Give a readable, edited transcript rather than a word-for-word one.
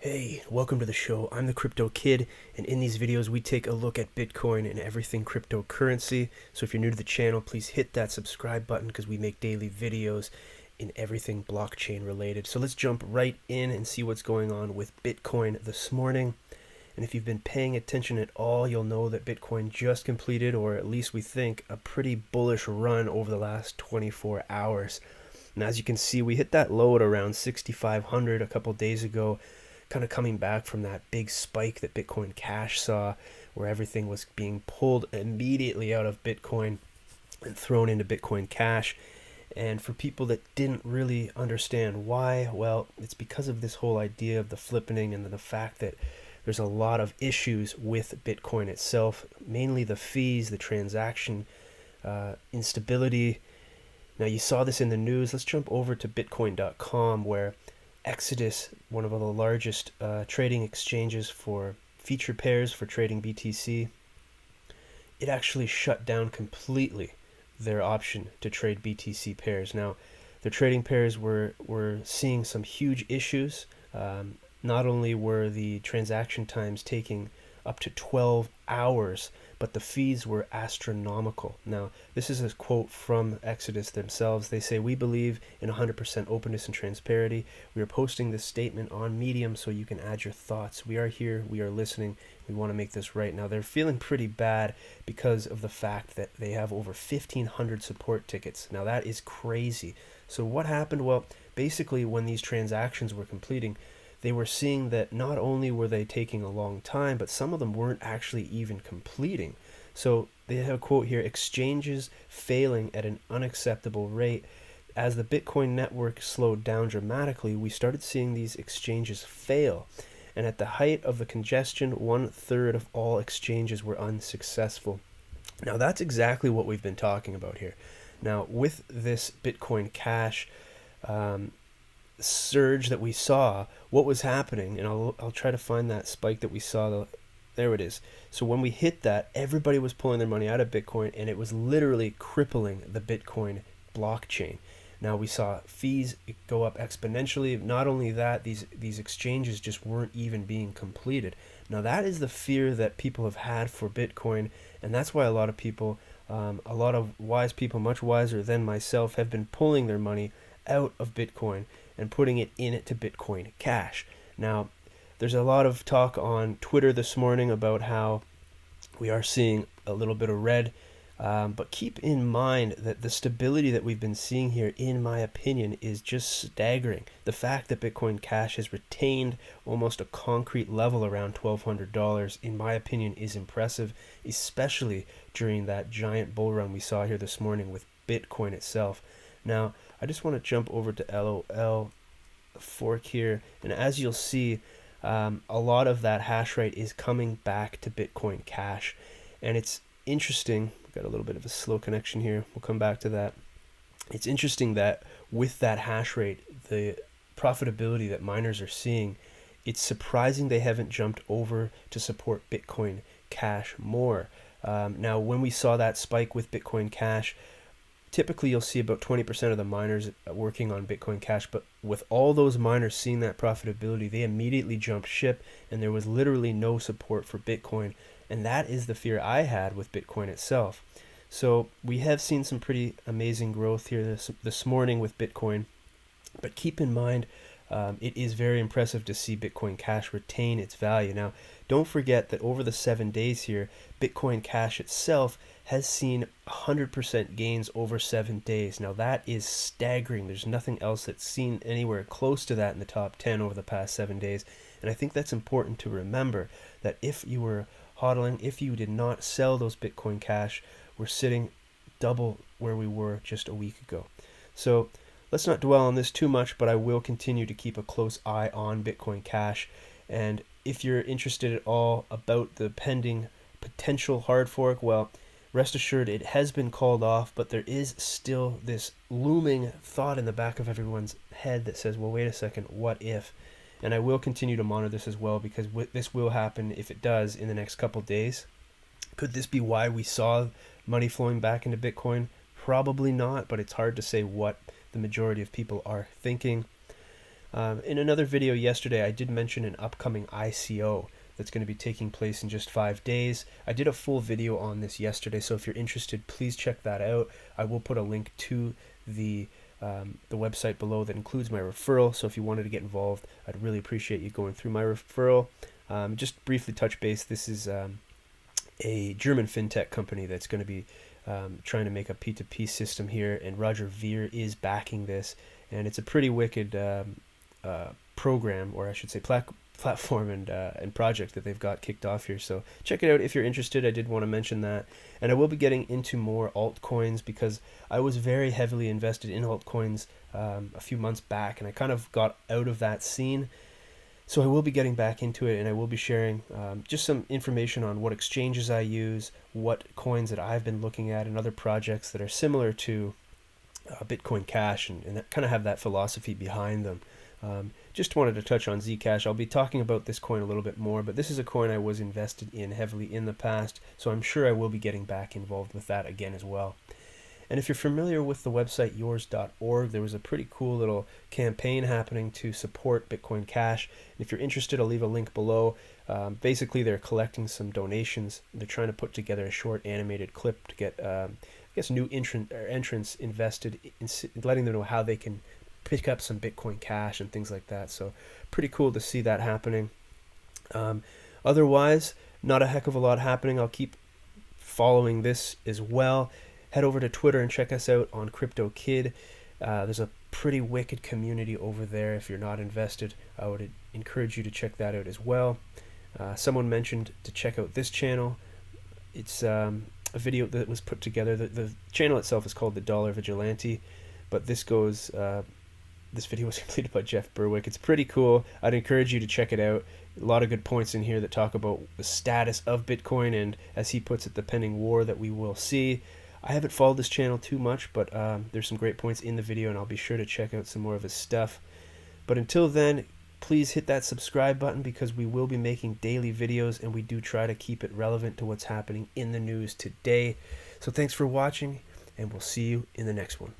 Hey, welcome to the show. I'm the Crypto Kid, and in these videos we take a look at Bitcoin and everything cryptocurrency. So if you're new to the channel, please hit that subscribe button because we make daily videos in everything blockchain related. So let's jump right in and see what's going on with Bitcoin this morning. And if you've been paying attention at all, you'll know that Bitcoin just completed, or at least we think, a pretty bullish run over the last 24 hours. And as you can see, we hit that low at around 6,500 a couple days ago, kind of coming back from that big spike that Bitcoin Cash saw, where everything was being pulled immediately out of Bitcoin and thrown into Bitcoin Cash. And for people that didn't really understand why, well, it's because of this whole idea of the flippening and the fact that there's a lot of issues with Bitcoin itself, mainly the fees, the transaction instability. Now, you saw this in the news. Let's jump over to Bitcoin.com, where Exodus, one of the largest trading exchanges for feature pairs for trading BTC, it actually shut down completely their option to trade BTC pairs. Now, their trading pairs were seeing some huge issues. Not only were the transaction times taking up to 12 hours, but the fees were astronomical. Now, this is a quote from Exodus themselves. They say, "We believe in 100% openness and transparency. We are posting this statement on Medium so you can add your thoughts. We are here. We are listening. We want to make this right." Now, they're feeling pretty bad because of the fact that they have over 1,500 support tickets. Now, that is crazy. So what happened? Well, basically, when these transactions were completing, they were seeing that not only were they taking a long time, but some of them weren't actually even completing. So they have a quote here: "Exchanges failing at an unacceptable rate." As the Bitcoin network slowed down dramatically, we started seeing these exchanges fail. And at the height of the congestion, 1/3 of all exchanges were unsuccessful. Now, that's exactly what we've been talking about here. Now, with this Bitcoin Cash surge that we saw, what was happening, and I'll try to find that spike that we saw. There it is. So when we hit that, everybody was pulling their money out of Bitcoin, and it was literally crippling the Bitcoin blockchain. Now we saw fees go up exponentially. Not only that, these exchanges just weren't even being completed. Now that is the fear that people have had for Bitcoin, and that's why a lot of people, a lot of wise people, much wiser than myself, have been pulling their money out of Bitcoin and putting it into Bitcoin Cash. Now, there's a lot of talk on Twitter this morning about how we are seeing a little bit of red, but keep in mind that the stability that we've been seeing here, in my opinion, is just staggering. The fact that Bitcoin Cash has retained almost a concrete level around $1,200, in my opinion, is impressive, especially during that giant bull run we saw here this morning with Bitcoin itself. Now, I just want to jump over to LOL fork here, and as you'll see, a lot of that hash rate is coming back to Bitcoin Cash, and it's interesting. We've got a little bit of a slow connection here. We'll come back to that. It's interesting that with that hash rate, the profitability that miners are seeing, it's surprising they haven't jumped over to support Bitcoin Cash more. Now, when we saw that spike with Bitcoin Cash, typically you'll see about 20% of the miners working on Bitcoin Cash, but with all those miners seeing that profitability, they immediately jumped ship, and there was literally no support for Bitcoin, and that is the fear I had with Bitcoin itself. So we have seen some pretty amazing growth here this morning with Bitcoin, but keep in mind, it is very impressive to see Bitcoin Cash retain its value. Now, don't forget that over the 7 days here, Bitcoin Cash itself has seen 100% gains over 7 days. Now, that is staggering. There's nothing else that's seen anywhere close to that in the top 10 over the past 7 days. And I think that's important to remember, that if you were hodling, if you did not sell those Bitcoin Cash, we're sitting double where we were just a week ago. So let's not dwell on this too much, but I will continue to keep a close eye on Bitcoin Cash. And if you're interested at all about the pending potential hard fork, well, rest assured it has been called off, but there is still this looming thought in the back of everyone's head that says, well, wait a second, what if? And I will continue to monitor this as well, because this will happen, if it does, in the next couple days. Could this be why we saw money flowing back into Bitcoin? Probably not, but it's hard to say what the majority of people are thinking. In another video yesterday, I did mention an upcoming ICO that's going to be taking place in just 5 days. I did a full video on this yesterday, so if you're interested, please check that out. I will put a link to the website below that includes my referral, so if you wanted to get involved, I'd really appreciate you going through my referral. Just briefly touch base, this is a German fintech company that's going to be trying to make a P2P system here, and Roger Ver is backing this, and it's a pretty wicked program, or I should say platform and project that they've got kicked off here. So check it out if you're interested. I did want to mention that, and I will be getting into more altcoins because I was very heavily invested in altcoins a few months back, and I kind of got out of that scene. So I will be getting back into it, and I will be sharing just some information on what exchanges I use, what coins that I've been looking at, and other projects that are similar to Bitcoin Cash, and that kind of have that philosophy behind them. Just wanted to touch on Zcash. I'll be talking about this coin a little bit more, but this is a coin I was invested in heavily in the past, so I'm sure I will be getting back involved with that again as well. And if you're familiar with the website yours.org, there was a pretty cool little campaign happening to support Bitcoin Cash. And if you're interested, I'll leave a link below. Basically, they're collecting some donations. They're trying to put together a short animated clip to get, new entrants invested in letting them know how they can pick up some Bitcoin Cash and things like that. So pretty cool to see that happening. Otherwise, not a heck of a lot happening. I'll keep following this as well. Head over to Twitter and check us out on CryptoKid. There's a pretty wicked community over there. If you're not invested, I would encourage you to check that out as well. Someone mentioned to check out this channel. It's a video that was put together. The channel itself is called The Dollar Vigilante, but this video was completed by Jeff Berwick. It's pretty cool. I'd encourage you to check it out. A lot of good points in here that talk about the status of Bitcoin and, as he puts it, the pending war that we will see. I haven't followed this channel too much, but there's some great points in the video, and I'll be sure to check out some more of his stuff. But until then, please hit that subscribe button because we will be making daily videos, and we do try to keep it relevant to what's happening in the news today. So thanks for watching, and we'll see you in the next one.